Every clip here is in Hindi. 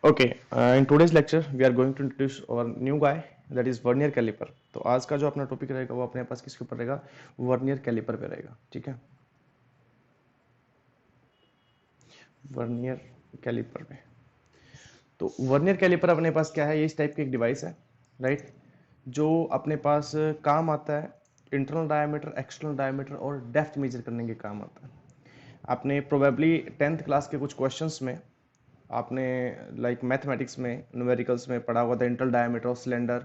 Okay, in today's lecture we are going to introduce our new guy, that is vernier calliper. तो आज का जो अपना टॉपिक रहेगा वो अपने पास किसके ऊपर रहेगा? वर्नियर कैलिपर पे रहेगा। ठीक है, वर्नियर कैलिपर पे। तो वर्नियर कैलिपर अपने पास क्या है? ये इस टाइप की एक डिवाइस है, राइट, जो अपने पास काम आता है इंटरनल डायमीटर, एक्सटर्नल डायमीटर और डेप्थ मेजर करने के काम आता है। आपने प्रोबेबली 10th क्लास के कुछ क्वेश्चंस में आपने लाइक मैथमेटिक्स में न्यूमेरिकल्स में पढ़ा हुआ था internal diameter of cylinder,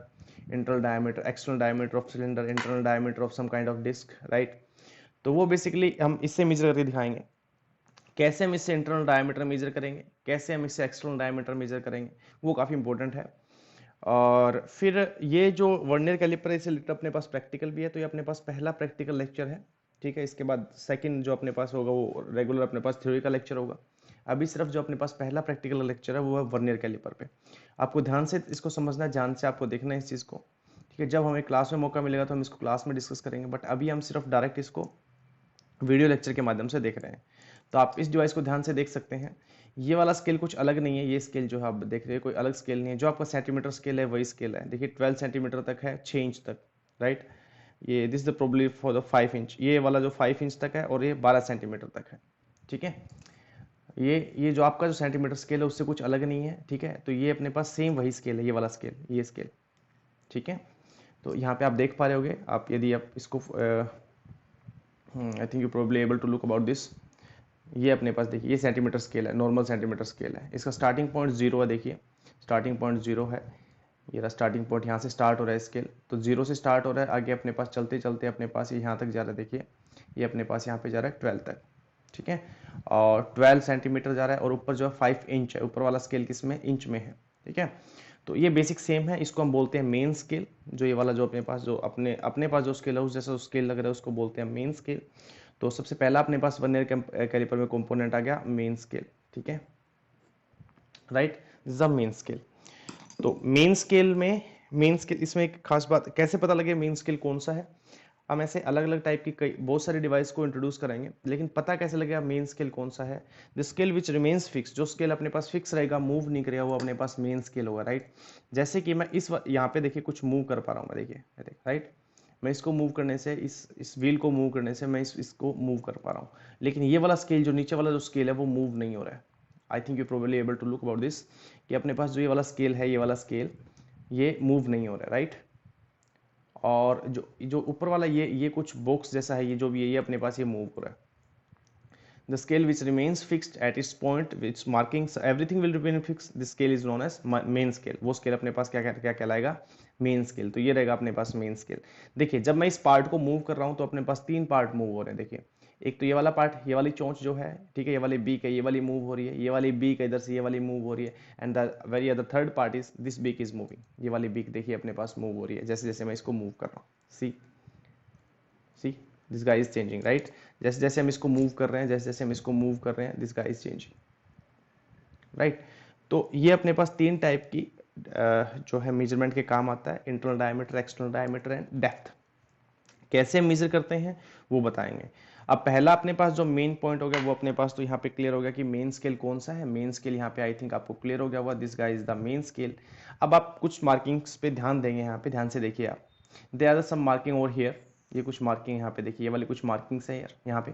internal diameter, external diameter of cylinder, internal diameter of some kind of disc, right. तो वो बेसिकली हम इससे मेजर करके दिखाएंगे कैसे हम इससे इंटरनल डायमीटर मेजर करेंगे, कैसे हम इससे एक्सटर्नल डायमीटर मेजर करेंगे, वो काफ़ी इंपॉर्टेंट है। और फिर ये जो वर्नियर कैलिपर है इसे रिलेटेड अपने पास प्रैक्टिकल भी है, तो ये अपने पास पहला प्रैक्टिकल लेक्चर है। ठीक है, इसके बाद सेकंड जो अपने पास होगा वो रेगुलर अपने पास थ्योरी का लेक्चर होगा। अभी सिर्फ जो अपने पास पहला प्रैक्टिकल लेक्चर है वो है वर्नियर कैलिपर पे। आपको ध्यान से इसको समझना है, ध्यान से आपको देखना है इस चीज़ को। ठीक है, जब हमें क्लास में मौका मिलेगा तो हम इसको क्लास में डिस्कस करेंगे, बट अभी हम सिर्फ डायरेक्ट इसको वीडियो लेक्चर के माध्यम से देख रहे हैं। तो आप इस डिवाइस को ध्यान से देख सकते हैं। ये वाला स्केल कुछ अलग नहीं है, ये स्केल जो है आप देख रहे हैं कोई अलग स्केल नहीं है। जो आपका सेंटीमीटर स्केल है वही स्केल है। देखिए 12 सेंटीमीटर तक है, 6 इंच तक, राइट। ये this the probably for the 5 inch, ये वाला जो 5 इंच तक है, और ये 12 सेंटीमीटर तक है। ठीक है, ये जो आपका जो सेंटीमीटर स्केल है उससे कुछ अलग नहीं है। ठीक है, तो ये अपने पास सेम वही स्केल है, ये वाला स्केल, ये स्केल। ठीक है, तो यहाँ पे आप देख पा रहे होगे, आप यदि आप इसको I think you probably able to look about this. ये अपने पास देखिए, ये सेंटीमीटर स्केल है, नॉर्मल सेंटीमीटर स्केल है। इसका स्टार्टिंग पॉइंट जीरो है, देखिए स्टार्टिंग पॉइंट जीरो है। ये रहा स्टार्टिंग पॉइंट, यहाँ से स्टार्ट हो रहा है स्केल, तो जीरो से स्टार्ट हो रहा है, आगे अपने पास चलते चलते अपने पास ये यहाँ तक जा रहा है। देखिए ये अपने पास यहाँ पे जा रहा है 12 तक। ठीक है, और 12 सेंटीमीटर जा रहा है, और ऊपर जो है 5 इंच है, ऊपर वाला स्केल किस में, इंच में है। ठीक है, तो ये बेसिक सेम है, इसको हम बोलते हैं मेन स्केल। जो ये वाला जो अपने पास जो अपने पास जो स्केल है उस जैसा स्केल लग रहा है उसको बोलते हैं मेन स्केल। तो सबसे पहला अपने पास वर्नियर कैलिपर में कंपोनेंट आ गया मेन स्केल। ठीक है, right, this is a main scale. तो मेन स्केल में, मेन स्केल इसमें एक खास बात, कैसे पता लगे मेन स्केल कौन सा है? हम ऐसे अलग अलग टाइप की कई बहुत सारी डिवाइस को इंट्रोड्यूस करेंगे, लेकिन पता कैसे लगेगा मेन स्केल कौन सा है? The scale which remains fix, जो स्केल अपने पास फिक्स रहेगा, मूव नहीं करेगा, वो अपने पास मेन स्केल होगा, राइट। जैसे कि मैं यहाँ पे देखिए कुछ मूव कर पा रहा हूँ, मैं देखिए, राइट, मैं इसको मूव करने से, इस व्हील को मूव करने से मैं इसको मूव कर पा रहा हूँ, लेकिन ये वाला स्केल, जो नीचे वाला जो स्केल है वो मूव नहीं हो रहा है। I think you probably able to look about this, कि अपने पास जो ये वाला स्केल है, ये वाला स्केल, ये मूव नहीं हो रहा है, राइट। और जो जो ऊपर वाला ये कुछ बॉक्स जैसा है, ये जो भी है, ये अपने पास ये मूव हो रहा है। The scale which remains fixed at its point which markings everything will remain fixed, this scale is known as main scale। वो स्केल अपने पास क्या क्या कहलाएगा? Main scale. तो ये रहेगा अपने पास मेन स्केल। देखिए जब मैं इस पार्ट को मूव कर रहा हूं तो अपने पास तीन पार्ट मूव हो रहे हैं। देखिए एक तो ये वाला पार्ट, ये वाली चोंच जो है, ठीक है, ये वाली बीक है, ये वाली मूव हो रही है, ये वाली बीक है इधर से, ये वाली मूव हो रही है, and the very other third part is this beak is moving. ये वाली बीक देखिए अपने पास मूव हो रही है, जैसे जैसे मैं इसको मूव कर रहा हूँ। See this guy is changing, right. जैसे जैसे हम इसको मूव कर रहे हैं, जैसे जैसे हम इसको मूव कर रहे हैं, this guy is changing, right. तो ये अपने पास तीन टाइप की जो है मेजरमेंट के काम आता है, internal diameter, external diameter and depth. कैसे मेजर करते हैं वो बताएंगे। अब पहला अपने पास जो मेन पॉइंट हो गया वो अपने पास तो यहाँ पे क्लियर हो गया कि मेन स्केल कौन सा है। मेन स्केल यहाँ पे आई थिंक आपको क्लियर हो गया हुआ, this guy is the main scale. अब आप कुछ मार्किंग्स पे ध्यान देंगे, यहाँ पे ध्यान से देखिए आप, they are some marking over here. ये कुछ मार्किंग यहाँ पे देखिए, ये वाली कुछ मार्किंग्स है यार यहाँ पे।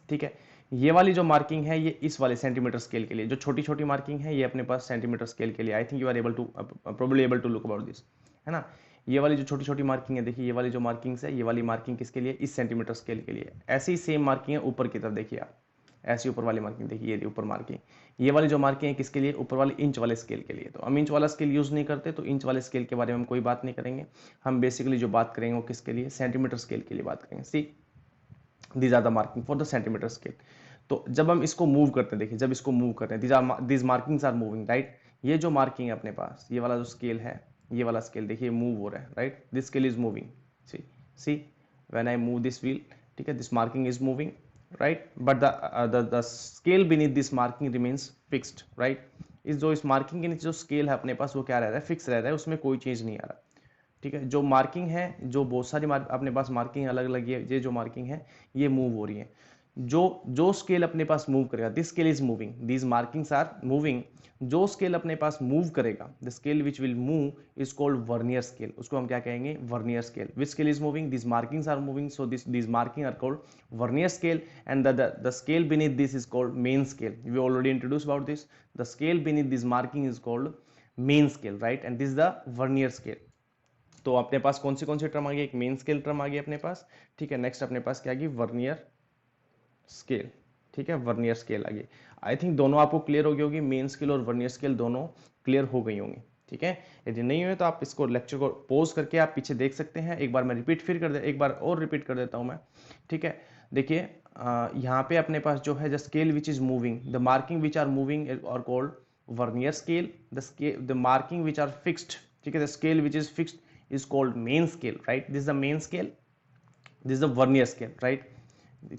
ठीक है, ये वाली जो मार्किंग है ये इस वाले सेंटीमीटर स्केल के लिए, जो छोटी छोटी मार्किंग है ये अपने पास सेंटीमीटर स्केल के लिए। I think you are able to probably able to look about this, है ना। ये वाली जो छोटी छोटी मार्किंग है, देखिए ये वाली जो मार्किंग्स है, ये वाली मार्किंग किसके लिए? इस सेंटीमीटर स्केल के लिए। ऐसी ही सेम मार्किंग है ऊपर की तरफ, देखिए आप, ऐसी ऊपर वाली मार्किंग देखिए, ये ऊपर मार्किंग, ये वाली जो मार्किंग है किसके लिए? ऊपर वाले इंच वाले स्केल के लिए। तो हम इंच वाला स्केल यूज नहीं करते, तो इंच वाले स्केल के बारे में हम कोई बात नहीं करेंगे। हम बेसिकली जो बात करेंगे वो किसके लिए? सेंटीमीटर स्केल के लिए बात करेंगे। See these are the marking for the centimetre scale. तो जब हम इसको मूव करते हैं, देखिए जब इसको मूव करते हैं, these markings are moving, right. ये जो मार्किंग है अपने पास, ये वाला जो स्केल है, ये वाला स्केल देखिए मूव हो रहा है, right, this scale is moving. See see when I move this wheel, ठीक है, this marking is moving, right, but the scale beneath this marking remains fixed, right. इस मार्किंग के नीचे जो स्केल है अपने पास वो क्या रह रहा है? फिक्स रह रहा है, उसमें कोई चेंज नहीं आ रहा। ठीक है, जो मार्किंग है, जो बहुत सारी अपने पास मार्किंग अलग अलग है, ये जो मार्किंग है ये मूव हो रही है। जो स्केल अपने पास मूव करेगा, this scale is moving, these markings are moving, जो स्केल अपने पास मूव करेगा, the scale which will move is called vernier scale, उसको हम क्या कहेंगे, vernier scale. Which scale is moving, this markings are moving, so this marking are called vernier scale, and the scale beneath this is called main scale. We already introduced about this. The scale beneath this marking is called main scale, right? And this is the vernier scale. तो अपने पास कौन सी टर्म आ गई, एक मेन स्केल टर्म आ गई अपने पास, ठीक है। नेक्स्ट अपने पास क्या आ गई, वर्नियर स्केल, ठीक है, वर्नियर स्केल आ गई। आई थिंक दोनों आपको क्लियर हो गई होगी, मेन स्केल और वर्नियर स्केल दोनों क्लियर हो गई होंगी, ठीक है। यदि नहीं हुए तो आप इसको लेक्चर को पॉज करके आप पीछे देख सकते हैं। एक बार मैं रिपीट फिर कर दे एक बार और रिपीट कर देता हूं मैं, ठीक है। देखिए यहाँ पे अपने पास जो है the scale which is moving, the marking which are moving are called vernier scale, the marking which are fixed, ठीक है, the scale which is fixed is called main scale, right. This is the main scale, this is the vernier scale, right.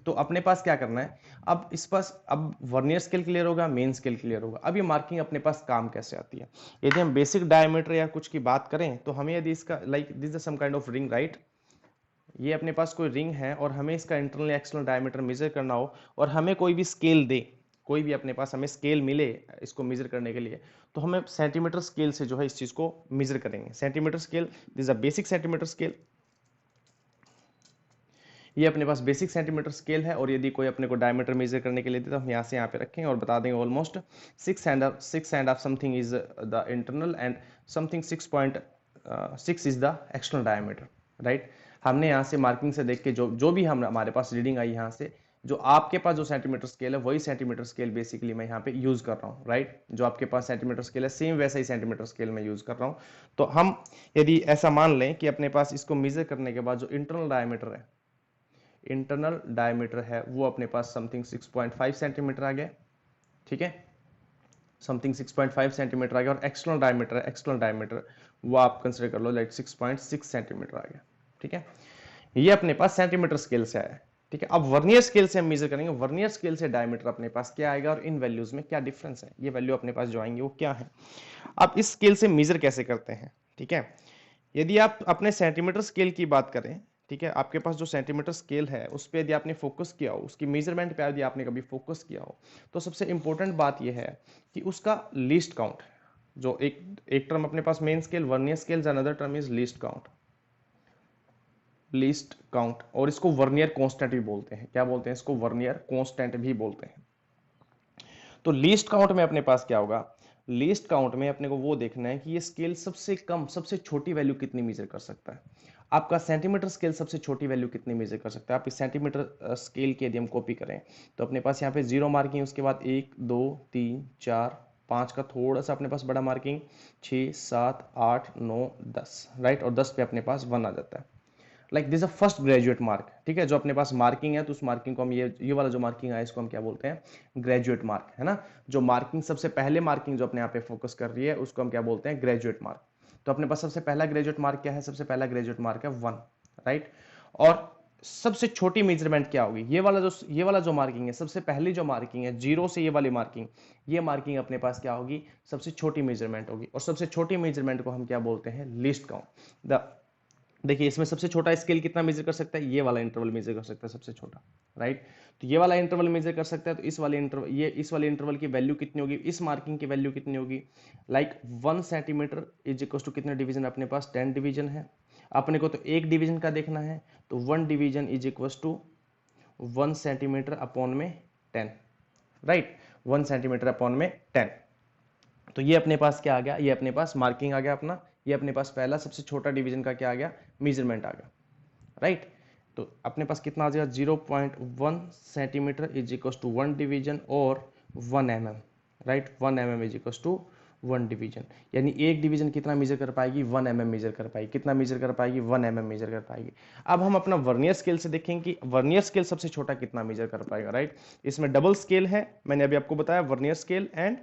तो अपने पास क्या करना है, अब इस पास अब वर्नियर स्केल क्लियर होगा, मेन स्केल क्लियर होगा। अब ये मार्किंग अपने पास काम कैसे आती है, यदि हम बेसिक डायमीटर या कुछ की बात करें तो हमें यदि इसका like this is some kind of ring, right, ये अपने पास कोई रिंग है और हमें इसका इंटरनल एक्सटर्नल डायमीटर मेजर करना हो और हमें कोई भी स्केल दे, कोई भी अपने पास हमें स्केल मिले इसको मेजर करने के लिए, तो हमें सेंटीमीटर स्केल से जो है इस चीज को मेजर करेंगे। Centimetre scale, this is a basic centimetre scale, ये अपने पास बेसिक सेंटीमीटर स्केल है। और यदि कोई अपने को डायमीटर मेजर करने के लिए दे तो हम यहाँ से यहाँ पे रखेंगे और बता देंगे almost 6 and something is the internal and something 6.6 is the external diameter, right. हमने यहाँ से मार्किंग से देख के जो भी हमारे पास रीडिंग आई यहाँ से, जो आपके पास जो सेंटीमीटर स्केल है वही सेंटीमीटर स्केल बेसिकली मैं यहाँ पे यूज कर रहा हूँ, राइट। जो आपके पास सेंटीमीटर स्केल है सेम वैसा ही सेंटीमीटर स्केल में यूज कर रहा हूँ। तो हम यदि ऐसा मान लें कि अपने पास इसको मेजर करने के बाद जो इंटरनल डायमीटर है, इंटरनल डायमीटर है वो अपने पास समथिंग 6.5 सेंटीमीटर आ गया, ठीक है, समथिंग 6.5 सेंटीमीटर आ गया। और एक्सटर्नल डायमीटर है, एक्सटर्नल डायमीटर वो आप कंसिडर कर लो लाइक 6.6 सेंटीमीटर आ गया, ठीक है। ये अपने पास सेंटीमीटर स्केल से आया है, ठीक है। अब वर्नियर स्केल से हम मेजर करेंगे, वर्नियर स्केल से डायमीटर अपने पास क्या आएगा और इन वैल्यूज में क्या डिफरेंस है, ये वैल्यू अपने पास जो आएंगे वो क्या है। अब इस स्केल से मेजर कैसे करते हैं, ठीक है। यदि आप अपने सेंटीमीटर स्केल की बात करें, ठीक है, आपके पास जो सेंटीमीटर स्केल है उस पर यदि आपने फोकस किया हो, उसकी मेजरमेंट पे यदि आपने कभी फोकस किया हो, तो सबसे इंपॉर्टेंट बात यह है कि उसका लीस्ट काउंट, जो एक टर्म अपने पास main scale, vernier scale, another term is least count, least count. और इसको वर्नियर कांस्टेंट भी बोलते हैं, क्या बोलते हैं इसको, वर्नियर कांस्टेंट भी बोलते हैं। तो लीस्ट काउंट में अपने पास क्या होगा, लीस्ट काउंट में अपने को वो देखना है कि ये स्केल सबसे कम, सबसे छोटी वैल्यू कितनी मेजर कर सकता है। आपका सेंटीमीटर स्केल सबसे छोटी वैल्यू कितनी मेजर कर सकता है। आप इस सेंटीमीटर स्केल की यदि हम कॉपी करें तो अपने पास यहाँ पे 0 मार्किंग, उसके बाद 1 2 3 4 5 का थोड़ा सा अपने पास बड़ा मार्किंग, 6 7 8 9 10, राइट। और 10 पे अपने पास 1 आ जाता है, like this a first graduate mark, ठीक है। जो अपने पास मार्किंग है तो उस मार्किंग को हम ये वाला जो मार्किंग है इसको हम क्या बोलते हैं, ग्रेजुएट मार्क, है ना। जो मार्किंग सबसे पहले मार्किंग जो अपने यहाँ पे फोकस कर रही है उसको हम क्या बोलते हैं, ग्रेजुएट मार्क। तो अपने पास सबसे पहला ग्रेजुएट मार्क क्या है, सबसे पहला ग्रेजुएट मार्क है 1, राइट। और सबसे छोटी मेजरमेंट क्या होगी, ये वाला जो मार्किंग है, सबसे पहली जो मार्किंग है 0 से ये वाली मार्किंग, ये मार्किंग अपने पास क्या होगी, सबसे छोटी मेजरमेंट होगी। और सबसे छोटी मेजरमेंट को हम क्या बोलते हैं, लीस्ट काउंट। देखिए इसमें सबसे छोटा स्केल कितना मेजर कर सकता है, ये वाला इंटरवल मेजर कर सकता है सबसे छोटा, राइट। तो ये वाला इंटरवल मेजर कर सकता है, तो इस वाले इंटरवल की वैल्यू कितनी होगी, इस मार्किंग की वैल्यू कितनी होगी, like 1 centimetre is equal to कितने डिवीजन, अपने पास 10 डिवीजन है। अपने को तो एक डिवीजन का देखना है, तो 1 division is equal to 1 centimetre upon में 10, राइट, 1 सेंटीमीटर अपॉन में 10। तो ये अपने पास क्या आ गया, ये अपने पास मार्किंग आ गया अपना, ये अपने पास पहला सबसे छोटा डिवीजन का क्या आ गया, मेजरमेंट आ गया, राइट। तो अपने पास कितना आ जाएगा, 0.1 centimetre is equal to 1 division और 1 mm, right. 1 mm is equal to 1 division, यानी एक डिवीजन कितना मेजर कर पाएगी, 1 mm मेजर कर पाएगी। कितना मेजर कर पाएगी, 1 mm मेजर कर पाएगी। अब हम अपना वर्नियर स्केल से देखेंगे कि वर्नियर स्केल सबसे छोटा कितना मेजर कर पाएगा, राइट। इसमें डबल स्केल है, मैंने अभी आपको बताया, vernier scale and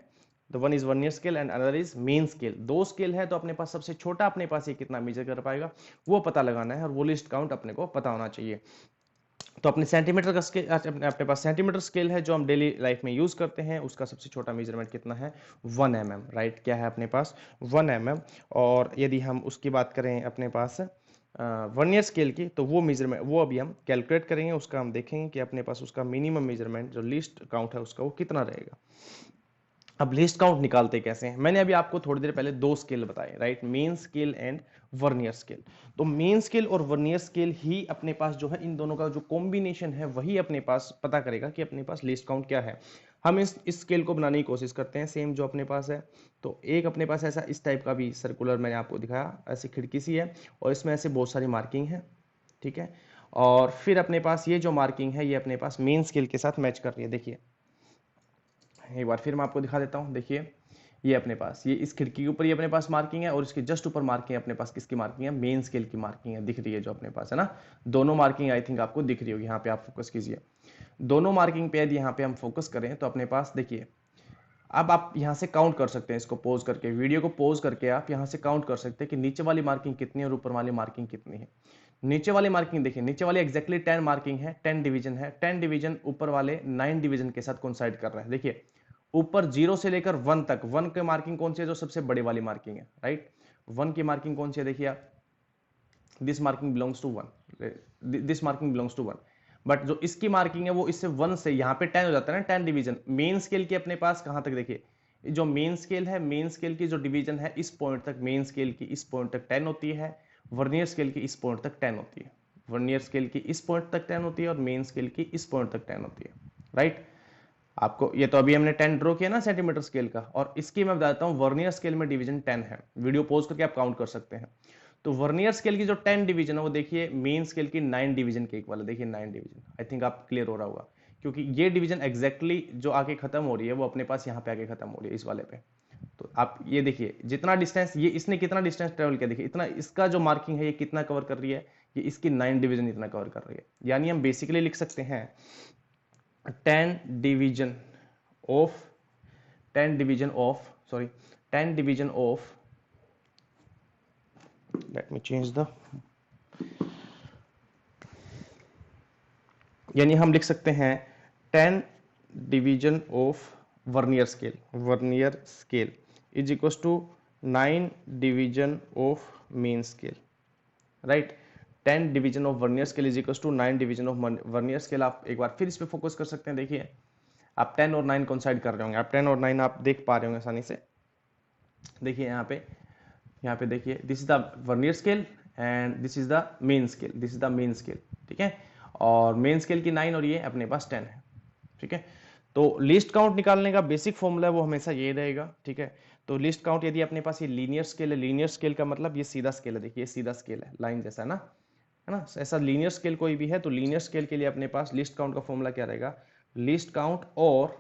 the one is vernier scale and another is main scale. दो स्केल है तो अपने पास सबसे छोटा अपने पास ये कितना मेजर कर पाएगा वो पता लगाना है, और वो लिस्ट काउंट अपने को पता होना चाहिए। तो अपने सेंटीमीटर का स्केल, अपने पास सेंटीमीटर स्केल है जो हम डेली लाइफ में यूज करते हैं, उसका सबसे छोटा मेजरमेंट कितना है, 1 mm, राइट। क्या है अपने पास, 1 mm। और यदि हम उसकी बात करें अपने पास वर्नियर स्केल की, तो वो मेजरमेंट वो अभी हम कैलकुलेट करेंगे, उसका हम देखेंगे कि अपने पास उसका मिनिमम मेजरमेंट जो लीस्ट काउंट है उसका वो कितना रहेगा। अब लीस्ट काउंट निकालते कैसे हैं, मैंने अभी आपको थोड़ी देर पहले दो स्केल बताए, right, main scale and vernier scale. तो मेन स्केल और वर्नियर स्केल ही अपने पास जो है, इन दोनों का जो कॉम्बिनेशन है वही अपने पास पता करेगा कि अपने पास लीस्ट काउंट क्या है। हम इस स्केल को बनाने की कोशिश करते हैं सेम जो अपने पास है। तो एक अपने पास ऐसा इस टाइप का भी सर्कुलर मैंने आपको दिखाया, ऐसी खिड़की सी है और इसमें ऐसे बहुत सारी मार्किंग है, ठीक है। और फिर अपने पास ये जो मार्किंग है ये अपने पास मेन स्केल के साथ मैच कर रही है। देखिए एक बार फिर मैं आपको दिखा देता हूँ, देखिए ये अपने पास, ये इस खिड़की के ऊपर ये अपने पास मार्किंग है और इसके जस्ट ऊपर मार्किंग है अपने पास, किसकी मार्किंग है, मेन स्केल की मार्किंग है, दिख रही है जो अपने पास है ना। दोनों मार्किंग आई थिंक आपको दिख रही होगी, यहाँ पे आप फोकस कीजिए। दोनों मार्किंग पे यदि यहाँ पे हम फोकस करें तो अपने पास देखिए, अब आप यहाँ से काउंट कर सकते हैं, इसको पॉज करके, वीडियो को पॉज करके आप यहाँ से काउंट कर सकते हैं कि नीचे वाली मार्किंग कितनी है और ऊपर वाली मार्किंग कितनी है। नीचे वाली मार्किंग देखिए, नीचे वाली एग्जैक्टली 10 मार्किंग है, 10 डिवीजन है, 10 डिवीजन ऊपर वाले 9 डिवीजन के साथ कोइंसाइड कर रहा है। देखिए ऊपर 0 से लेकर 1 तक, 1 की मार्किंग कौन सी है, जो सबसे बड़ी वाली मार्किंग है, राइट। 1 की मार्किंग कौन सी है, देखिए आप, this marking belongs to 1, this marking belongs to 1। But जो इसकी मार्किंग है वो इससे 1 से यहाँ पे 10 हो जाता है ना, 10 डिवीजन। मेन स्केल की अपने पास कहां तक, देखिए जो मेन स्केल है, मेन स्केल की जो डिवीजन है इस पॉइंट तक, मेन स्केल की इस पॉइंट तक 10 होती है, वर्नियर स्केल की इस पॉइंट तक 10 होती है, वर्नियर स्केल की इस पॉइंट तक 10 होती है और मेन स्केल की इस पॉइंट तक 10 होती है, राइट। आपको ये तो अभी हमने 10 ड्रॉ किया ना सेंटीमीटर स्केल का, और इसकी मैं बताता हूँ वर्नियर स्केल में डिवीजन 10 है। वीडियो पॉज करके आप काउंट कर सकते हैं। तो वर्नियर स्केल की जो 10 डिवीजन है वो देखिए मेन स्केल की 9 डिवीजन के इक्वल है, देखिए 9 डिवीजन, आई थिंक आप क्लियर हो रहा होगा, क्योंकि ये डिवीजन एग्जैक्टली जो आके खत्म हो रही है वो अपने पास यहाँ पे आके खत्म हो रही है इस वाले पे। तो आप ये देखिए जितना डिस्टेंस, ये इसने कितना डिस्टेंस ट्रेवल किया, देखिए इतना, इसका जो मार्किंग है ये कितना कवर कर रही है, ये इसकी 9 डिवीजन इतना कवर कर रही है। यानी हम बेसिकली लिख सकते हैं 10 division of 10 division of, sorry, 10 division of, let me change the, यानी हम लिख सकते हैं 10 division of vernier scale, vernier scale is equal to 9 division of main scale, right. 10 division of vernier scale is equal to 9 division of vernier scale. आप एक बार फिर इस पे फोकस कर सकते हैं, देखिए आप 10 और 9 कोइंसाइड कर रहे होंगे, आप 10 और 9 आप देख पा रहे होंगे आसानी से। देखिए यहाँ पे देखिए, this is the vernier scale and this is the main scale, this is the main scale, ठीक है। और मेन स्केल की 9 और ये अपने पास 10 है, ठीक है। तो लिस्ट काउंट निकालने का बेसिक फॉर्मूला है वो हमेशा ये रहेगा, ठीक है। तो लिस्ट काउंट यदि अपने पास ये लीनियर स्केल है, लीनियर स्केल का मतलब ये सीधा स्केल है, देखिए ये सीधा स्केल है, लाइन जैसा है ना, ऐसा लीनियर स्केल कोई भी है तो लीनियर स्केल के लिए अपने पास लिस्ट काउंट का फॉर्मूला क्या रहेगा, लिस्ट काउंट और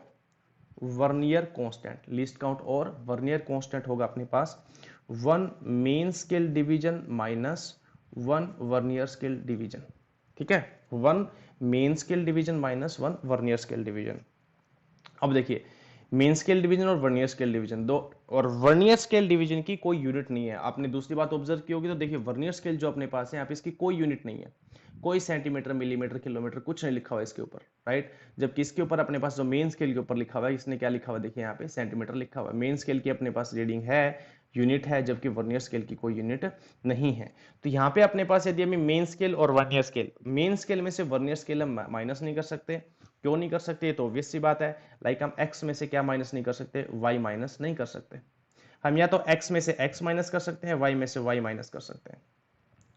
वर्नियर कांस्टेंट, लिस्ट काउंट और वर्नियर कांस्टेंट होगा अपने पास 1 main scale division minus 1 vernier scale division, ठीक है। 1 main scale division minus 1 vernier scale division. अब देखिए मेन स्केल डिवीजन और वर्नियर स्केल डिवीजन दो, और वर्नियर स्केल डिवीजन की कोई यूनिट नहीं है। आपने दूसरी बात ऑब्जर्व की होगी, तो देखिए वर्नियर स्केल जो अपने पास है यहाँ पे इसकी कोई यूनिट नहीं है, कोई सेंटीमीटर, मिलीमीटर, किलोमीटर कुछ नहीं लिखा हुआ इसके ऊपर, राइट। जबकि इसके ऊपर अपने पास जो मेन स्केल के ऊपर लिखा हुआ है, इसने क्या लिखा हुआ है, देखिए यहाँ पे सेंटीमीटर लिखा हुआ है। मेन स्केल की अपने पास रीडिंग है, यूनिट है, जबकि वर्नियर स्केल की कोई यूनिट नहीं है। तो यहाँ पे अपने पास यदि हमें मेन स्केल और वर्नियर स्केल, मेन स्केल में से वर्नियर स्केल हम माइनस नहीं कर सकते, क्यों नहीं कर सकते, तो ऑब्वियस सी बात है, लाइक हम x में से क्या माइनस नहीं कर सकते, y माइनस नहीं कर सकते। हम या तो x में से x माइनस कर सकते हैं, y में से y माइनस कर सकते हैं,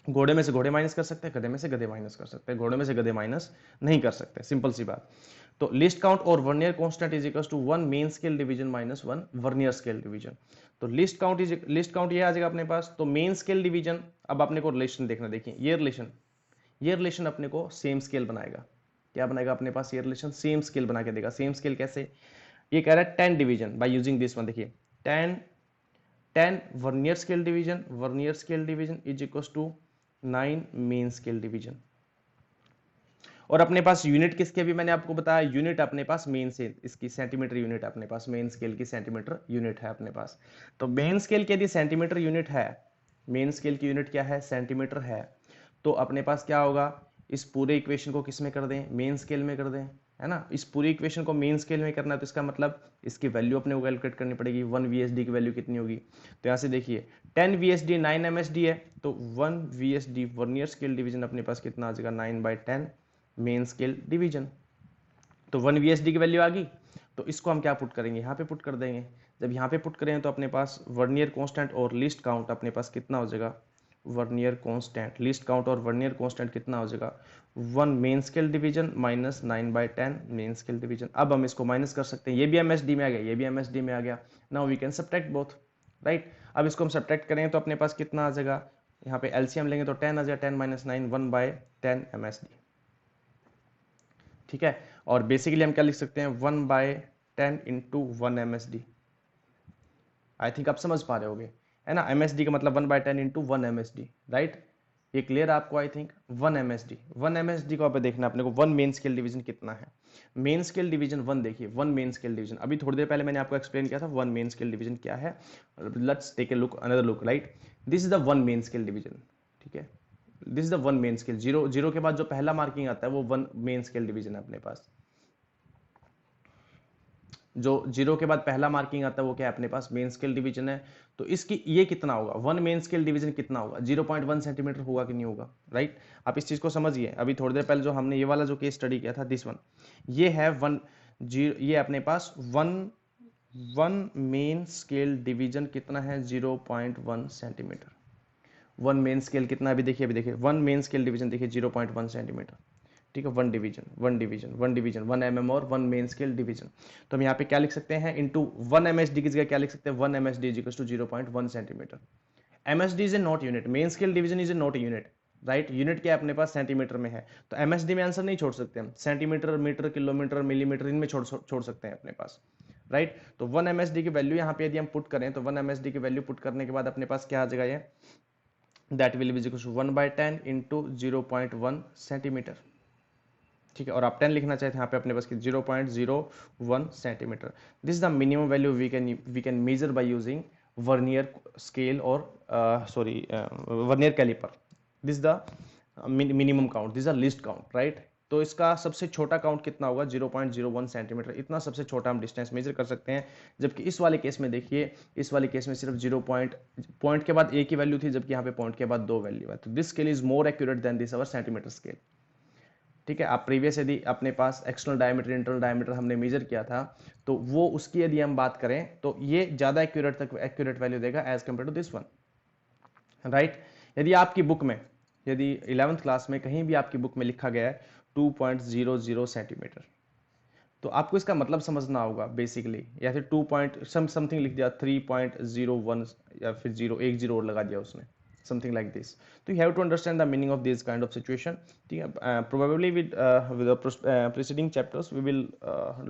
घोड़े में से घोड़े माइनस कर सकते हैं, गधे में से गधे माइनस कर सकते हैं, घोड़े में से गधे माइनस नहीं कर सकते, सिंपल सी बात। तो लिस्ट काउंट और vernier constant is equal to 1 main scale division minus 1 vernier scale division. तो लिस्ट काउंट ये आ जाएगा अपने पास। तो मेन स्केल डिवीजन, अब अपने को रिलेशन देखना, देखिए ये रिलेशन अपने को सेम स्केल बनाएगा, क्या बनाएगा अपने पास, ये रिलेशन सेम स्केल बना के देगा। सेम स्केल कैसे, ये कह रहा है 10 division by using this one, देखिए 10 vernier scale division is equal to 9 main scale division. और अपने पास यूनिट किसके, भी मैंने आपको बताया, यूनिट अपने पास मेन से इसकी सेंटीमीटर यूनिट अपने पास, मेन स्केल की सेंटीमीटर यूनिट है अपने पास। तो मेन स्केल की यदि सेंटीमीटर यूनिट है, मेन स्केल की यूनिट क्या है, सेंटीमीटर है, तो अपने पास क्या होगा, इस पूरे इक्वेशन को किस में कर दें, मेन स्केल में कर दें, है ना। इस पूरी इक्वेशन को मेन स्केल में करना है तो इसका मतलब इसकी वैल्यू अपने को कैलकुलेट करनी पड़ेगी। 1 VSD की वैल्यू कितनी होगी, तो यहाँ से देखिए 10 VSD 9 MSD है, तो 1 VSD वर्नियर स्केल डिवीजन अपने पास कितना आ जाएगा 9/10 मेन स्केल डिवीजन। तो 1 VSD की वैल्यू आ गई, तो इसको हम क्या पुट करेंगे, यहाँ पे पुट कर देंगे। जब यहाँ पे पुट करें तो अपने पास वर्नियर कांस्टेंट और लीस्ट काउंट अपने पास कितना हो जाएगा, वर्नियर कांस्टेंट लीस्ट काउंट और वर्नियर कांस्टेंट कितना हो जाएगा 1 main scale division minus 9/10 main scale division. अब हम इसको माइनस कर सकते हैं, ये भी MSD में आ गया, ये भी MSD में आ गया। Now we can subtract both, right. अब इसको हम सब्ट्रैक्ट करें तो अपने पास कितना आ जाएगा, यहाँ पे LCM लेंगे तो 10 आ जाएगा, 10 - 9 1/10 MSD, ठीक है। और बेसिकली हम क्या लिख सकते हैं 1/10 इंटू 1 MSD। आई थिंक आप समझ पा रहे होगे, है ना। MSD का मतलब 1/10 इंटू 1 MSD, राइट। ये क्लियर आपको, आई थिंक 1 MSD को आप देखना अपने को 1 मेन स्केल डिवीजन कितना है। मेन स्केल डिवीजन 1, देखिए 1 मेन स्केल डिवीजन, अभी थोड़ी देर पहले मैंने आपको एक्सप्लेन किया था 1 मेन स्केल डिवीजन क्या है। Let's take a look, another look, right. This is the 1 main scale division, ठीक है। This is the 1 main scale, zero के बाद जो पहला मार्किंग आता है वो 1 मेन स्केल डिवीजन है अपने पास। जो जीरो के बाद पहला मार्किंग आता है वो क्या है अपने पास मेन स्केल डिवीजन है। तो इसकी ये कितना होगा 1 मेन स्केल डिवीजन कितना होगा 0.1 सेंटीमीटर होगा कि नहीं होगा, राइट। आप इस चीज को समझिए। अभी थोड़ी देर पहले जो हमने ये वाला जो केस स्टडी किया था दिस वन, ये है 1 जीरो, ये अपने पास 1 मेन स्केल डिवीजन कितना है 0.1 सेंटीमीटर। 1 मेन स्केल कितना अभी देखिए 1 मेन स्केल डिवीजन देखिए 0.1 सेंटीमीटर, ठीक है। 1 डिवीजन 1 mm और 1 मेन स्केल डिवीजन। तो हम यहाँ पे क्या लिख सकते हैं इंटू 1 MSD की जगह क्या लिख सकते हैं 1 MSD equals to 0.1 centimetre. MSD is a not unit, main scale division is a not unit, right. Unit क्या है अपने पास सेंटीमीटर में है, तो MSD में आंसर नहीं छोड़ सकते हम, सेंटीमीटर, मीटर, किलोमीटर, मिलीमीटर इनमें छोड़ सकते हैं अपने पास, राइट। तो 1 MSD की वैल्यू यहाँ पे यदि हम पुट करें तो 1 MSD की वैल्यू पुट करने के बाद अपने पास क्या आ जाएगा, ये that will be equal to 1/10 into 0.1 centimetre, ठीक है। और आप 10 लिखना चाहते हैं यहाँ पे अपने पास 0.01 centimetre. This is the minimum value we can measure by using vernier scale और vernier caliper. This the minimum count, this the least count, right. तो इसका सबसे छोटा काउंट कितना होगा 0.01 सेंटीमीटर, इतना सबसे छोटा हम डिस्टेंस मेजर कर सकते हैं। जबकि इस वाले केस में देखिए, इस वाले केस में सिर्फ 0 पॉइंट के बाद एक ही वैल्यू थी, जबकि यहाँ पे पॉइंट के बाद दो वैल्यू है। तो this scale is more accurate then this our centimetre scale, ठीक है। आप प्रीवियस यदि अपने पास एक्सटर्नल डायमीटर इंटरनल डायमीटर हमने मेजर किया था, तो वो उसकी यदि हम बात करें तो ये ज्यादा एक्यूरेट वैल्यू देगा as compare to this one, right. यदि आपकी बुक में, यदि 11th क्लास में कहीं भी आपकी बुक में लिखा गया है 2.00 सेंटीमीटर, तो आपको इसका मतलब समझना होगा बेसिकली, या फिर 2 पॉइंट समथिंग लिख दिया 3.01 या फिर 0 और लगा दिया उसने, something like this. So you have to understand the meaning of this kind of situation. Probably with the preceding chapters we will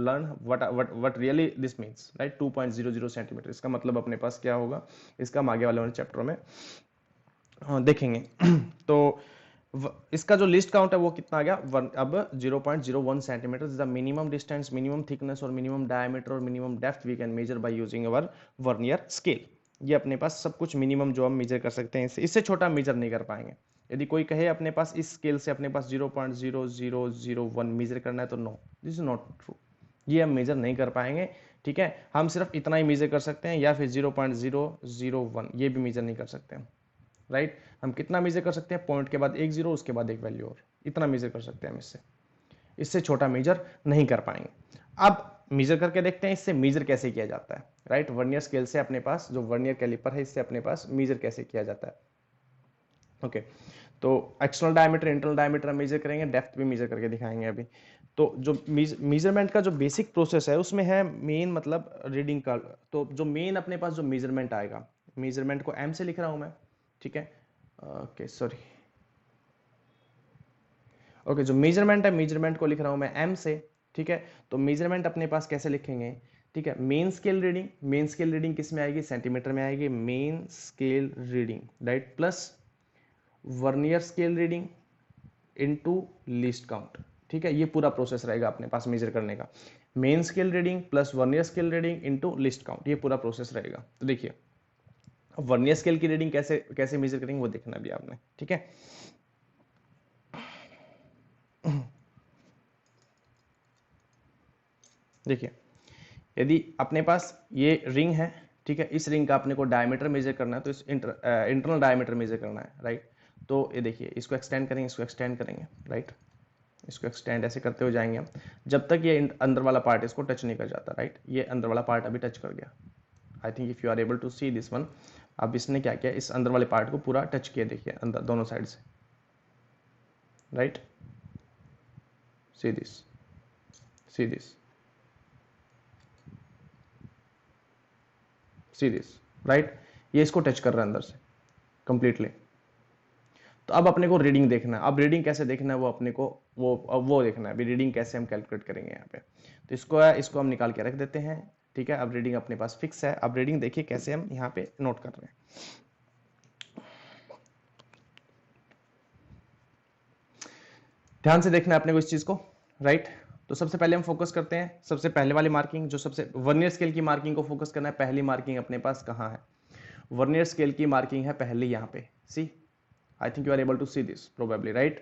learn what really this means, right. 2.00 centimetre इसका मतलब अपने पास क्या होगा, इसका हम आगे वाले चैप्टर में देखेंगे। तो इसका जो लिस्ट काउंट है वो कितना आ गया अब 0.01 centimetre is the minimum distance, minimum thickness और मिनिमम डायमीटर और minimum depth we can measure by using our vernier scale. ये अपने पास सब कुछ मिनिमम जो हम मेजर कर सकते हैं, इससे छोटा मेजर नहीं कर पाएंगे। यदि कोई कहे अपने पास इस स्केल से अपने पास 0.0001 मेजर करना है तो no, this is not true, ये हम मेजर नहीं कर पाएंगे, ठीक है। हम सिर्फ इतना ही मेजर कर सकते हैं या फिर 0.001 ये भी मेजर नहीं कर सकते हैं, राइट। हम कितना मेजर कर सकते हैं, पॉइंट के बाद एक जीरो उसके बाद एक वैल्यू और, इतना मेजर कर सकते हैं हम, इससे छोटा मेजर नहीं कर पाएंगे। अब मेजर करके देखते हैं इससे मेजर कैसे किया जाता है, राइट। वर्नियर स्केल से अपने पास जो वर्नियर कैलिपर है इससे अपने पास मेजर कैसे किया जाता है, ओके। तो एक्सटर्नल डायमीटर इंटरनल डायमीटर हम मेजर करेंगे, डेप्थ भी मेजर करके दिखाएंगे अभी। तो जो मेजरमेंट का जो बेसिक प्रोसेस है उसमें है मेन मतलब रीडिंग का। तो जो मेन अपने पास जो मेजरमेंट आएगा, मेजरमेंट को एम से लिख रहा हूं मैं, ठीक है, ओके सॉरी, ओके। जो मेजरमेंट है मेजरमेंट को लिख रहा हूं मैं एम से, ठीक है। तो मेजरमेंट अपने पास कैसे लिखेंगे, ठीक है। मेन स्केल रीडिंग किस में आएगी, सेंटीमीटर में आएगी, main scale reading, right, plus vernier scale reading into least count, ठीक है। ये पूरा प्रोसेस रहेगा अपने पास मेजर करने का, main scale reading plus vernier scale reading into least count, ये पूरा प्रोसेस रहेगा। तो देखिए वर्नियर स्केल की रीडिंग कैसे कैसे मेजर करेंगे वो देखना भी आपने, ठीक है। देखिए यदि अपने पास ये रिंग है, ठीक है, इस रिंग का अपने को डायमीटर मेजर करना है, तो इस इंटरनल डायमीटर मेजर करना है, राइट। तो ये देखिए इसको एक्सटेंड करेंगे, इसको एक्सटेंड करेंगे, राइट, इसको एक्सटेंड ऐसे करते हुए जाएंगे हम, जब तक ये अंदर वाला पार्ट इसको टच नहीं कर जाता, राइट। ये अंदर वाला पार्ट अभी टच कर गया। I think if you are able to see this one, अब इसने क्या किया, इस अंदर वाले पार्ट को पूरा टच किया, देखिए अंदर दोनों साइड से, right. See this, see this, see this, right. ये इसको टच कर रहा है अंदर से कंप्लीटली। तो अब अपने को रीडिंग देखना है। अब रीडिंग कैसे देखना है वो अपने को वो देखना है। अभी रीडिंग कैसे हम कैलकुलेट करेंगे यहाँ पे, तो इसको हम निकाल के रख देते हैं, ठीक है। अब रीडिंग अपने पास फिक्स है। अब रीडिंग देखिए कैसे हम यहाँ पे नोट कर रहे हैं। ध्यान से देखना है अपने को इस चीज को, राइट। तो सबसे पहले हम फोकस करते हैं सबसे पहले वाली मार्किंग, जो सबसे वर्नियर स्केल की मार्किंग को फोकस करना है। पहली मार्किंग अपने पास कहाँ है, वर्नियर स्केल की मार्किंग है पहले यहाँ पे, see, I think you are able to see this probably, right.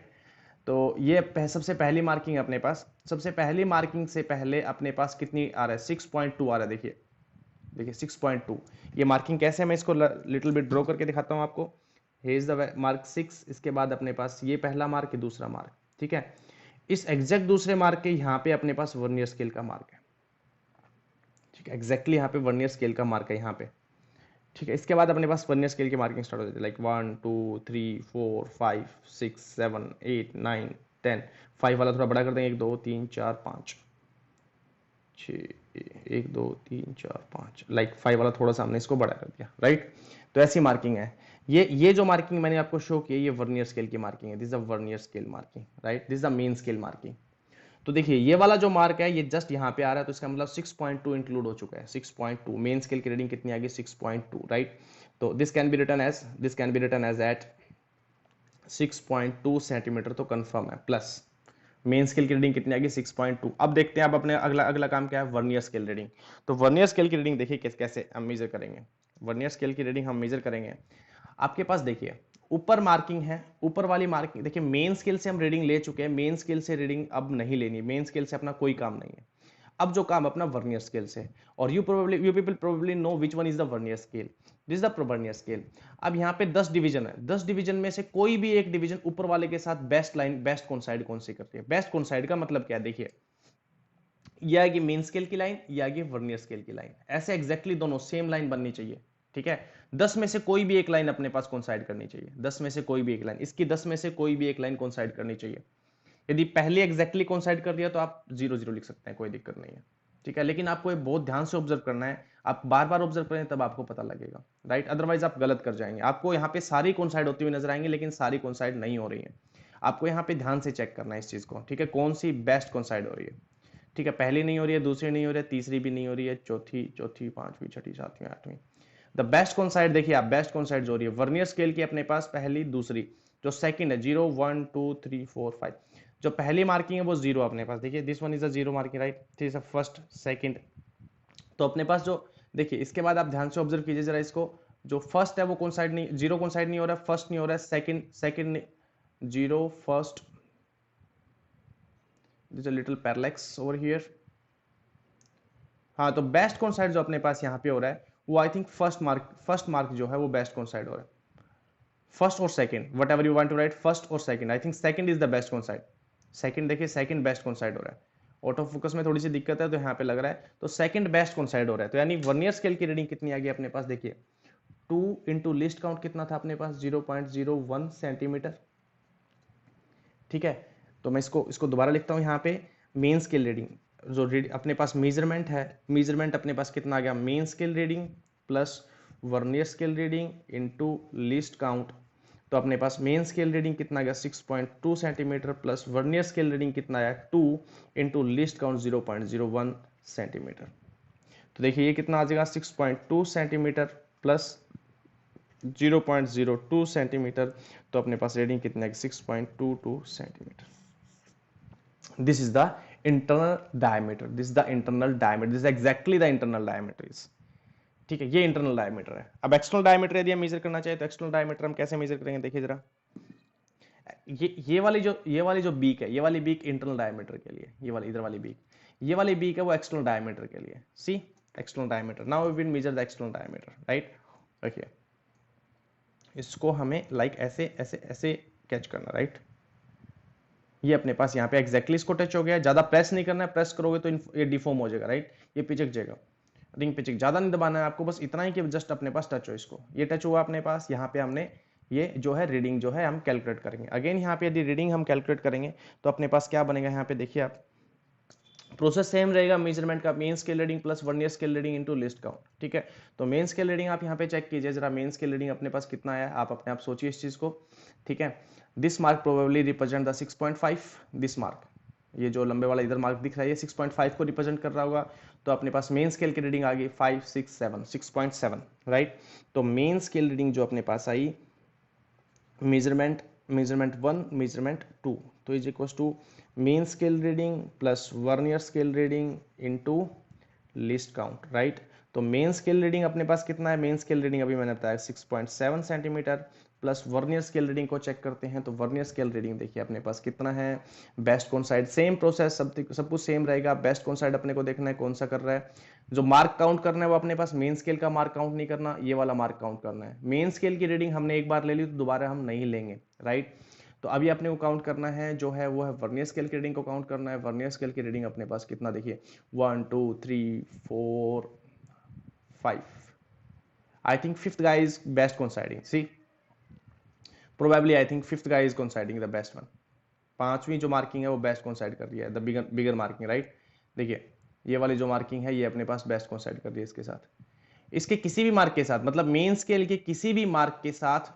तो ये सबसे पहली मार्किंग अपने पास, सबसे पहली मार्किंग से पहले अपने पास कितनी आ रहा है, 6.2 आ रहा है। देखिए देखिए 6.2। ये मार्किंग कैसे है, मैं इसको लिटिल बिट ड्रॉ करके दिखाता हूँ आपको। हे इज द मार्क 6, इसके बाद अपने पास ये पहला मार्क, ये दूसरा मार्क, ठीक है। इस एग्जैक्ट दूसरे मार्क के यहाँ पे अपने पास वर्नियर स्केल का मार्क है, ठीक है। एग्जैक्टली यहाँ पे वर्नियर स्केल का मार्क है यहाँ पे, ठीक है। इसके बाद अपने पास वर्नियर स्केल की मार्किंग स्टार्ट हो जाती है, लाइक 1 2 3 4 5 6 7 8 9 10। 5 वाला थोड़ा बड़ा कर देंगे, 1 2 3 4 5 6, 1 2 3 4 5, लाइक 5 वाला थोड़ा सा हमने इसको बड़ा कर दिया, राइट। तो ऐसी मार्किंग है। ये जो मार्किंग मैंने आपको शो की है, ये वर्नियर स्केल की मार्किंग है। This is a vernier scale marking, right. This is the main scale marking. तो देखिए ये वाला जो मार्क है ये जस्ट यहाँ पे आ रहा है, तो इसका मतलब 6.2 इंक्लूड हो चुका है। 6.2 मेन स्केल की रीडिंग कितनी आ गई, 6.2, राइट। तो this can be written as at 6.2 centimetre, तो कंफर्म है। प्लस मेन स्केल की रीडिंग कितनी आ गई, 6.2। अब देखते हैं, अब अपने अगला काम क्या है, वर्नियर स्केल रीडिंग। तो वर्नियर स्केल की रीडिंग देखिए कैसे हम मेजर करेंगे। वर्नियर स्केल की रीडिंग हम मेजर करेंगे। आपके पास देखिए ऊपर मार्किंग है, ऊपर वाली मार्किंग देखिए, मेन स्केल से हम रीडिंग ले चुके हैं, मेन स्केल से रीडिंग अब नहीं लेनी, मेन स्केल से अपना कोई काम नहीं है। अब जो काम अपना वर्नियर स्केल से, और you people probably know which one is the vernier scale. This the vernier scale. अब यहाँ पे 10 डिवीजन है, 10 डिवीजन में से कोई भी एक डिवीजन ऊपर वाले के साथ बेस्ट लाइन, बेस्ट कोइंसाइड कौन सी करती है। बेस्ट कोइंसाइड का मतलब क्या है, देखिए ये आएगी मेन स्केल की लाइन, ये आएगी वर्नियर स्केल की लाइन, ऐसे एग्जैक्टली दोनों सेम लाइन बननी चाहिए, ठीक है। 10 में से कोई भी एक लाइन अपने पास कोइंसाइड करनी चाहिए, 10 में से कोई भी एक लाइन, इसकी 10 में से कोई भी एक लाइन कोइंसाइड करनी चाहिए। यदि पहले एग्जैक्टली कोइंसाइड कर दिया तो आप 0 0 लिख सकते हैं, कोई दिक्कत नहीं है, ठीक है। लेकिन आपको ये बहुत ध्यान से ऑब्जर्व करना है, आप बार बार ऑब्जर्व करें तब आपको पता लगेगा, राइट। अदरवाइज आप गलत कर जाएंगे। आपको यहाँ पे सारी कोइंसाइड होती हुई नजर आएंगे, लेकिन सारी कोइंसाइड नहीं हो रही है। आपको यहाँ पे ध्यान से चेक करना है इस चीज को, ठीक है, कौन सी बेस्ट कोइंसाइड हो रही है, ठीक है। पहली नहीं हो रही है, दूसरी नहीं हो रही है, तीसरी भी नहीं हो रही है, चौथी पांचवी छठी सातवीं आठवीं। द बेस्ट कोइंसाइड देखिए आप, बेस्ट कोइंसाइड जो हो रही है वर्नियर स्केल की अपने पास पहली दूसरी, जो सेकंड है 0 1 2 3 4 5, जो पहली मार्किंग है वो 0 अपने पास, देखिए this one is a 0 marking, right. This is a first second. तो अपने पास जो देखिए, इसके बाद आप ध्यान से ऑब्जर्व कीजिए जरा इसको, जो फर्स्ट है वो कोइंसाइड नहीं, 0 कोइंसाइड नहीं हो रहा है, फर्स्ट नहीं हो रहा है, second 0 first, this a little parallax over here. हाँ, तो बेस्ट कोइंसाइड जो अपने पास यहाँ पे हो रहा है वो आई थिंक फर्स्ट मार्क जो है वो बेस्ट कोइंसाइड हो रहा है, फर्स्ट और second, whatever you want to write, first और second, I think second is the best coincide. Second देखिए, सेकंड बेस्ट कोइंसाइड हो रहा है। ऑटो फोकस में थोड़ी सी दिक्कत है तो यहाँ पे लग रहा है, तो सेकंड बेस्ट कोइंसाइड हो रहा है। तो यानी वर्नियर स्केल की रीडिंग कितनी आ गई अपने पास, देखिए 2 इंटू लिस्ट काउंट कितना था अपने पास, 0.01 सेंटीमीटर, ठीक है। तो मैं इसको दोबारा लिखता हूँ यहाँ पे, मेन स्केल रीडिंग जो अपने पास मेजरमेंट है, मेजरमेंट अपने पास कितना आ गया, main scale reading plus vernier scale reading into least count. तो अपने पास मेन स्केल रीडिंग कितना आ गया 6.2 centimetre plus vernier scale reading कितना आया 2 इंटू लिस्ट काउंट 0.01 सेंटीमीटर। तो देखिए ये कितना आ जाएगा 6.2 सेंटीमीटर प्लस 0.02 सेंटीमीटर। तो अपने पास रीडिंग कितना है 6.22 centimetre. This is the internal diameter, this is the internal diameter, this exactly the internal diameter is, ठीक है। ये इंटरनल डायमीटर है। अब एक्सटर्नल डायमीटर यदि हम मेजर करना चाहे तो एक्सटर्नल डायमीटर हम कैसे मेजर करेंगे, देखिए जरा, ये वाली जो बीक है, ये वाली बीक इंटरनल डायमीटर के लिए, ये वाली इधर वाली बीक, ये वाली बी का वो एक्सटर्नल डायमीटर के लिए, see external diameter. Now we will measure the external diameter, right. देखिए इसको हमें लाइक ऐसे ऐसे ऐसे कैच करना, राइट। ये अपने पास यहाँ पे एग्जैक्टली इसको टच हो गया, ज्यादा प्रेस नहीं करना है, प्रेस करोगे तो ये डिफॉर्म हो जाएगा, राइट, ये पिचक जाएगा। रिंग पिचक ज्यादा नहीं दबाना है आपको, बस इतना ही कि जस्ट अपने पास टच हो इसको, ये टच हुआ अपने पास। यहाँ पे हमने ये जो है रीडिंग जो है हम कैलकुलेट करेंगे। अगेन यहाँ पे यदि रीडिंग हम कैलकुलेट करेंगे तो अपने पास क्या बनेगा, यहाँ पे देखिए आप, प्रोसेस सेम रहेगा मेजरमेंट का, main scale reading plus vernier scale reading into least count, ठीक है। तो मेन स्केल रीडिंग आप यहाँ पे चेक कीजिए जरा, मेन स्केल रीडिंग अपने पास कितना आया, आप अपने आप सोचिए इस चीज को, ठीक है। This mark probably represent the 6.5, this mark, ये जो लंबे वाला इधर मार्क दिख रहा है ये 6.5 को रिप्रेजेंट कर रहा होगा। तो अपने पास मेन स्केल की रीडिंग आ गई 5, 6, 7, 6.7, राइट। तो मेन स्केल रीडिंग जो अपने पास आई, मेजरमेंट 1, मेजरमेंट 2, तो is equal to main scale reading plus vernier scale reading into least count, right. तो मेन स्केल रीडिंग अपने पास कितना है, मेन स्केल रीडिंग अभी मैंने बताया 6.7 centimetre, plus vernier scale reading को चेक करते हैं। तो वर्नियर स्केल रीडिंग देखिए अपने पास कितना है, बेस्ट कौन साइड, सेम प्रोसेस, सब कुछ सेम रहेगा। बेस्ट कौन साइड अपने को देखना है कौन सा कर रहा है, जो मार्क काउंट करना है वो अपने पास मेन स्केल का मार्क काउंट नहीं करना, ये वाला मार्क काउंट करना है। मेन स्केल की रीडिंग हमने एक बार ले ली तो दोबारा हम नहीं लेंगे, राइट। तो अभी अपने को काउंट करना है जो है वो है वर्नियर स्केल की रीडिंग को काउंट करना है। वर्नियर स्केल की रीडिंग अपने पास कितना देखिए, 1, 2, 3, 4, 5, I think fifth guy is best coinciding, see probably I think fifth guy is coinciding the best one. पांचवी जो मार्किंग है वो बेस्ट coincide कर रही है, द बिगर मार्किंग, राइट। देखिए ये वाली जो मार्किंग है ये अपने पास बेस्ट coincide कर रही है इसके साथ, इसके किसी भी मार्क के साथ, मतलब मेन स्केल के किसी भी मार्क के साथ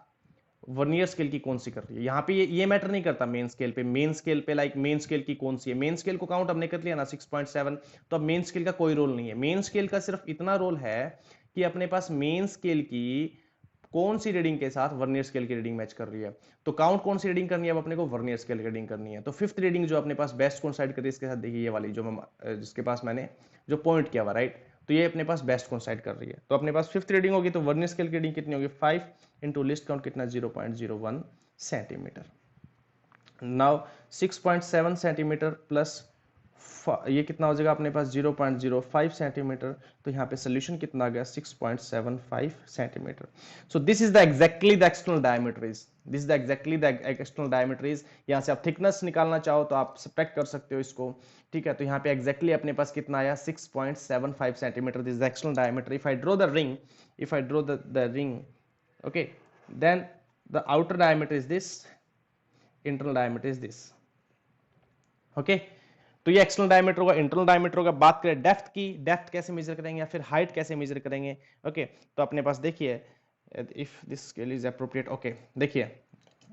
वर्नियर स्केल की कौन सी कर रही है। यहाँ पे ये मैटर नहीं करता मेन स्केल पे, मेन स्केल पे लाइक मेन स्केल की कौन सी है, मेन स्केल को काउंट हमने कर लिया ना 6.7, तो अब मेन स्केल का कोई रोल नहीं है। मेन स्केल का सिर्फ इतना रोल है कि अपने पास मेन स्केल की कौन सी रीडिंग के साथ वर्नियर स्केल की रीडिंग मैच कर रही है। तो काउंट कौन सी रीडिंग करनी है, अब अपने को वर्नियर स्केल की रीडिंग करनी है। तो फिफ्थ रीडिंग जो अपने पास बेस्ट coincide कर रही है इसके साथ, देखिए ये वाली जो जिसके पास मैंने जो पॉइंट किया हुआ, राइट। तो ये अपने पास बेस्ट coincide कर रही है। तो अपने पास फिफ्थ रीडिंग होगी तो वर्नियर स्केल की रीडिंग कितनी होगी, 5 इंटू लिस्ट काउंट कितना, 0.01 सेंटीमीटर। नाउ 6.7 सेंटीमीटर प्लस ये कितना हो जाएगा अपने पास 0.05 सेंटीमीटर। तो यहाँ पे सोल्यूशन कितना आ गया, 6.75 centimetre. So this is the exactly the external diameter is, this is the exactly the external diameter is. यहाँ से आप थिकनेस निकालना चाहो तो आप सब्ट्रैक्ट कर सकते हो इसको, ठीक है। तो यहाँ पे एग्जैक्टली अपने पास कितना आया, 6.75 centimetre, this is the external diameter. If I draw the ring, if I draw the ring, okay, then the outer diameter is this, internal diameter is this, okay। तो ये एक्सटर्नल डायमीटर होगा, इंटरनल डायमीटर होगा। बात करें डेप्थ की, डेप्थ कैसे मेजर करेंगे या फिर हाइट कैसे मेजर करेंगे, ओके। तो अपने पास देखिए, if this scale is appropriate, okay, देखिए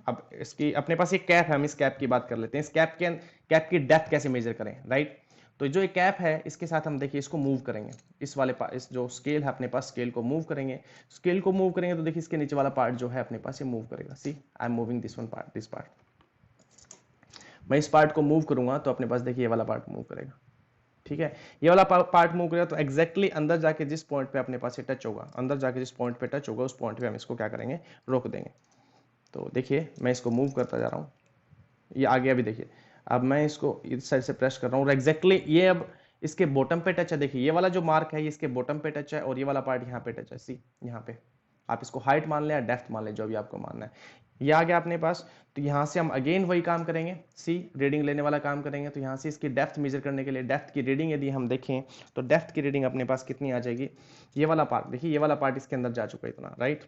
अब इसकी अपने पास ये कैप है, हम इस कैप की बात कर लेते हैं। इस कैप की डेप्थ कैसे मेजर करें, राइट। तो जो ये कैप है इसके साथ हम देखिए इसको मूव करेंगे, इस वाले इस जो स्केल है अपने पास, स्केल को मूव करेंगे। स्केल को मूव करेंगे तो देखिए इसके नीचे वाला पार्ट जो है अपने पास ये मूव करेगा। See I am moving this one part, this part, मैं इस पार्ट को मूव करूंगा तो अपने पास देखिए ये वाला पार्ट मूव करेगा, ठीक है। ये वाला पार्ट मूव करेगा तो एग्जैक्टली अंदर जाके जिस पॉइंट पे अपने पास ये टच होगा, अंदर जाके जिस पॉइंट पे टच होगा उस पॉइंट पे हम इसको क्या करेंगे, रोक देंगे। तो देखिए मैं इसको मूव करता जा रहा हूँ, ये आ गया। अभी देखिए अब मैं इसको इस साइड से प्रेस कर रहा हूँ और एग्जैक्टली ये अब इसके बॉटम पे टच है। देखिए ये वाला जो मार्क है ये इसके बॉटम पे टच है और ये वाला पार्ट यहाँ पे टच है। सी यहाँ पे आप इसको हाइट मान लें या डेप्थ मान लें, जो भी आपको मानना है। ये आ गया अपने पास। तो यहाँ से हम अगेन वही काम करेंगे, सी रीडिंग लेने वाला काम करेंगे। तो यहाँ से इसकी डेप्थ मेजर करने के लिए डेप्थ की रीडिंग यदि हम देखें तो डेप्थ की रीडिंग अपने पास कितनी आ जाएगी, ये वाला पार्ट देखिए, ये वाला पार्ट इसके अंदर जा चुका है इतना, राइट।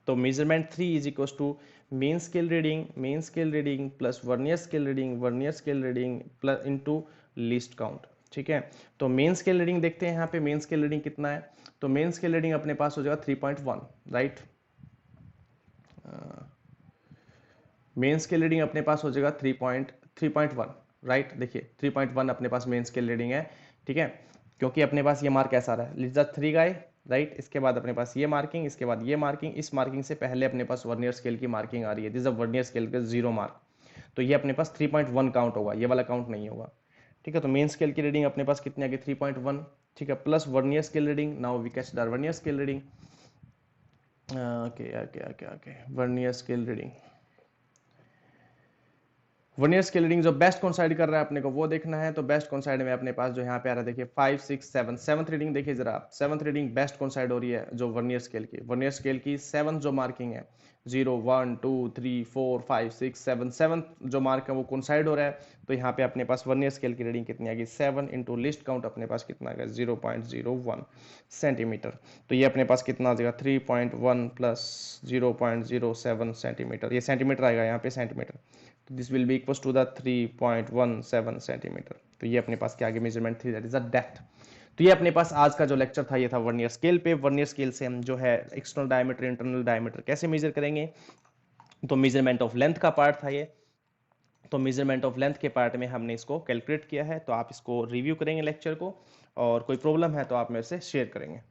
तो measurement 3 is equal to main scale reading plus vernier scale reading plus into least count, ठीक है। तो मेन स्केल रीडिंग देखते हैं यहाँ पे, मेन स्केल रीडिंग कितना है। तो मेन स्केल रीडिंग अपने पास हो जाएगा 3.1, राइट। मेन स्केल रीडिंग अपने पास हो जाएगा 3.1, राइट। देखिए 3.1 अपने पास मेन स्केल रीडिंग है, ठीक है, क्योंकि अपने पास ये मार्क ऐसा रहा है, लिट्स द 3 गाय, राइट। इसके बाद अपने पास ये मार्किंग, इसके बाद ये मार्किंग, इस मार्किंग से पहले अपने पास वर्नियर स्केल की मार्किंग आ रही है, दिस इज वर्नियर स्केल का 0 मार्क। तो ये अपने पास 3.1 काउंट होगा, ये वाला काउंट नहीं होगा, ठीक है। तो मेन स्केल की रीडिंग अपने पास कितनी आ गई, 3.1, ठीक है, plus vernier scale reading. Now we catch the vernier scale reading, okay vernier scale reading, vernier scale reading जो बेस्ट कोइंसाइड कर रहा है अपने को वो देखना है, तो बेस्ट कोइंसाइड में अपने पास जो यहाँ पे आ रहा है देखिए 5 6 7 सेवंथ रीडिंग देखिए जरा आप, सेवंथ रीडिंग बेस्ट कोइंसाइड हो रही है जो वर्नियर स्केल की, वर्नियर स्केल की सेवंथ जो मार्किंग है 0 1 2 3 4 5 6 7 सेवंथ जो मार्क है वो कोइंसाइड हो रहा है, तो यहाँ पे अपने पास वर्नियर स्केल की रीडिंग कितनी आ गई 7 इंटू लिस्ट काउंट अपने पास कितना आ गया 0.01 सेंटीमीटर, तो ये अपने पास कितना आ जाएगा 3.1 प्लस 0.07 सेंटीमीटर, ये सेंटीमीटर आएगा यहाँ पे सेंटीमीटर, तो this will be equals to the 3.17 centimetre, तो ये अपने पास क्या आगे मेजरमेंट थी, दैट इज द डेप्थ। तो ये अपने पास आज का जो लेक्चर था ये था वर्नियर स्केल पे। वर्नियर स्केल से हम जो है एक्सटर्नल डायमीटर इंटरनल डायमीटर कैसे मेजर करेंगे, तो मेजरमेंट ऑफ लेंथ का पार्ट था ये, तो मेजरमेंट ऑफ लेंथ के पार्ट में हमने इसको कैलकुलेट किया है, तो आप इसको रिव्यू करेंगे लेक्चर को, और कोई प्रॉब्लम है तो आप मेरे से शेयर करेंगे।